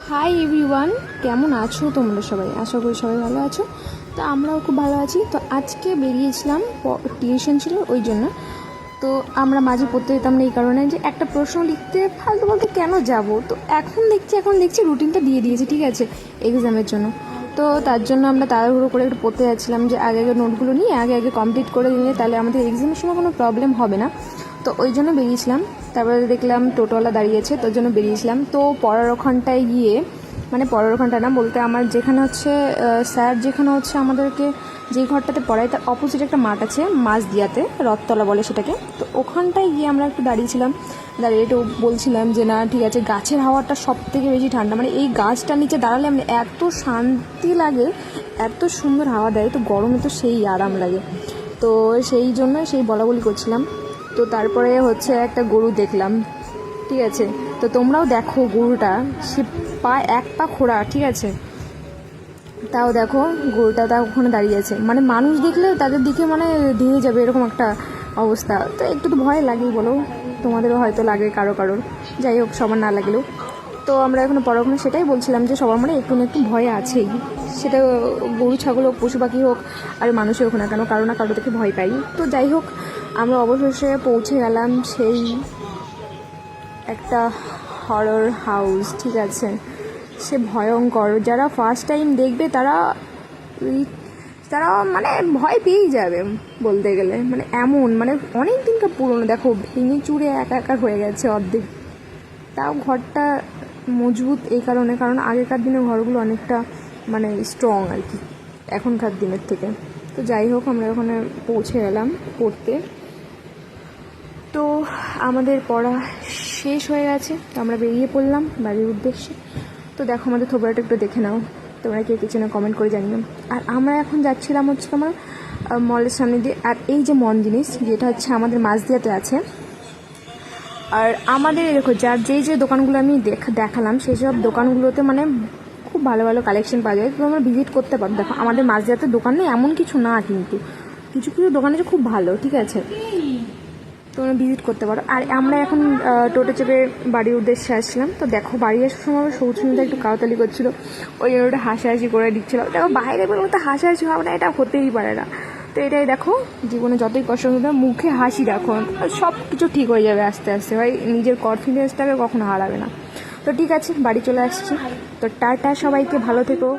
Hi everyone, কেমন আছো তোমরা সবাই? আশা করি সবাই ভালো আছো। তো আমরাও খুব ভালো আছি। তো আজকে বেরিয়েছিলাম, টিউশন ছিল ওই জন্য। তো আমরা মাঝে পড়তে যেতাম না এই কারণে যে একটা প্রশ্ন লিখতে ফালতু বলতে কেন যাব। তো এখন দেখছি রুটিনটা দিয়ে দিয়েছে, ঠিক আছে, এক্সামের জন্য। তো তার জন্য আমরা তাড়াহুড়ো করে একটু পড়তে যাচ্ছিলাম যে আগে নোটগুলো নিয়ে আগে কমপ্লিট করে নিলে তাহলে আমাদের এক্সামের সময় কোনো প্রবলেম হবে না। তো ওই জন্য বেরিয়েছিলাম। তারপরে দেখলাম টোটোওয়ালা দাঁড়িয়েছে, তোর জন্য বেরিয়েছিলাম। তো পড়ার ওখানটায় গিয়ে, মানে পড়ার ওখানটা না বলতে আমার যেখানে হচ্ছে স্যার যেখানে হচ্ছে আমাদেরকে যে ঘরটাতে পড়ায় তার অপোজিট একটা মাঠ আছে, মাঝদিয়াতে, রথতলা বলে সেটাকে। তো ওখানটায় গিয়ে আমরা একটু দাঁড়িয়েছিলাম। দাঁড়িয়ে একটু বলছিলাম যে না ঠিক আছে, গাছের হাওয়াটা সব থেকে বেশি ঠান্ডা, মানে এই গাছটার নিচে দাঁড়ালে আমি এত শান্তি লাগে, এত সুন্দর হাওয়া দেয়। তো গরমে তো সেই আরাম লাগে। তো সেই জন্য সেই বলাবলি করছিলাম। তো তারপরে হচ্ছে একটা গরু দেখলাম, ঠিক আছে। তো তোমরাও দেখো গরুটা, সে এক পা খোঁড়া, ঠিক আছে, তাও দেখো গরুটা তা ওখানে দাঁড়িয়ে আছে। মানে মানুষ দেখলে তাদের দিকে মানে ধীরে যাবে এরকম একটা অবস্থা। তো একটু তো ভয় লাগেই, বলো, তোমাদেরও হয়তো লাগে কারো, যাই হোক সবার না লাগলেও। তো আমরা এখন পরক্ষণে সেটাই বলছিলাম যে সবার মনে একটু না একটু ভয় আছেই, সেটা গরু ছাগল হোক, পশু পাখি হোক, আর মানুষই হোক না কেন, কারো না কারো থেকে ভয় পাই। তো যাই হোক, আমরা অবশেষে পৌঁছে গেলাম সেই একটা হরর হাউস, ঠিক আছে। সে ভয়ঙ্কর, যারা ফার্স্ট টাইম দেখবে তারা তারা মানে ভয় পেয়েই যাবে বলতে গেলে। মানে এমন, মানে অনেক দিনকার পুরনো, দেখো ভেঙে চুরে একাকার হয়ে গেছে অর্ধেক। তাও ঘরটা মজবুত এই কারণে, কারণ আগেকার দিনের ঘরগুলো অনেকটা মানে স্ট্রং আর কি এখনকার দিনের থেকে। তো যাই হোক, আমরা ওখানে পৌঁছে গেলাম পড়তে। তো আমাদের পড়া শেষ হয়ে গেছে, তো আমরা বেরিয়ে পড়লাম বাড়ির উদ্দেশ্যে। তো দেখো আমাদের থোবরাটা একটু দেখে নাও, তোমরা কে কিছু না কমেন্ট করে জানিও। আর আমরা এখন যাচ্ছিলাম হচ্ছে তোমার মলের সামনে দিয়ে। আর এই যে মন জিনিস, যেটা হচ্ছে আমাদের মাঝদিয়াতে আছে। আর আমাদের দেখো যার যে দোকানগুলো আমি দেখালাম সেই সব দোকানগুলোতে মানে খুব ভালো ভালো কালেকশন পাওয়া যায়। তো তোমরা ভিজিট করতে পারো। দেখো আমাদের মাঝদিয়াতে দোকানে এমন কিছু না, কিন্তু কিছু দোকান আছে খুব ভালো, ঠিক আছে, তোমরা ভিজিট করতে পারো। আর আমরা এখন টোটো চেপে বাড়ির উদ্দেশ্যে আসলাম। তো দেখো বাড়ি আসার সময় সৌচুমিতা একটু কাউতালি করছিল, ওই জন্য ওটা হাসাহাসি করে দিচ্ছিল। দেখো বাইরে বেরোলে তো হাসাহাসি হবে না, এটা হতেই পারে না। তো এটাই দেখো, জীবনে যতই কষ্ট হবে মুখে হাসি রাখো, সব কিছু ঠিক হয়ে যাবে আস্তে আস্তে। ভাই নিজের কনফিডেন্সটাকে কখনো হারাবে না। তো ঠিক আছে, বাড়ি চলে আসছি। তো টাটা, সবাইকে ভালো থেকো।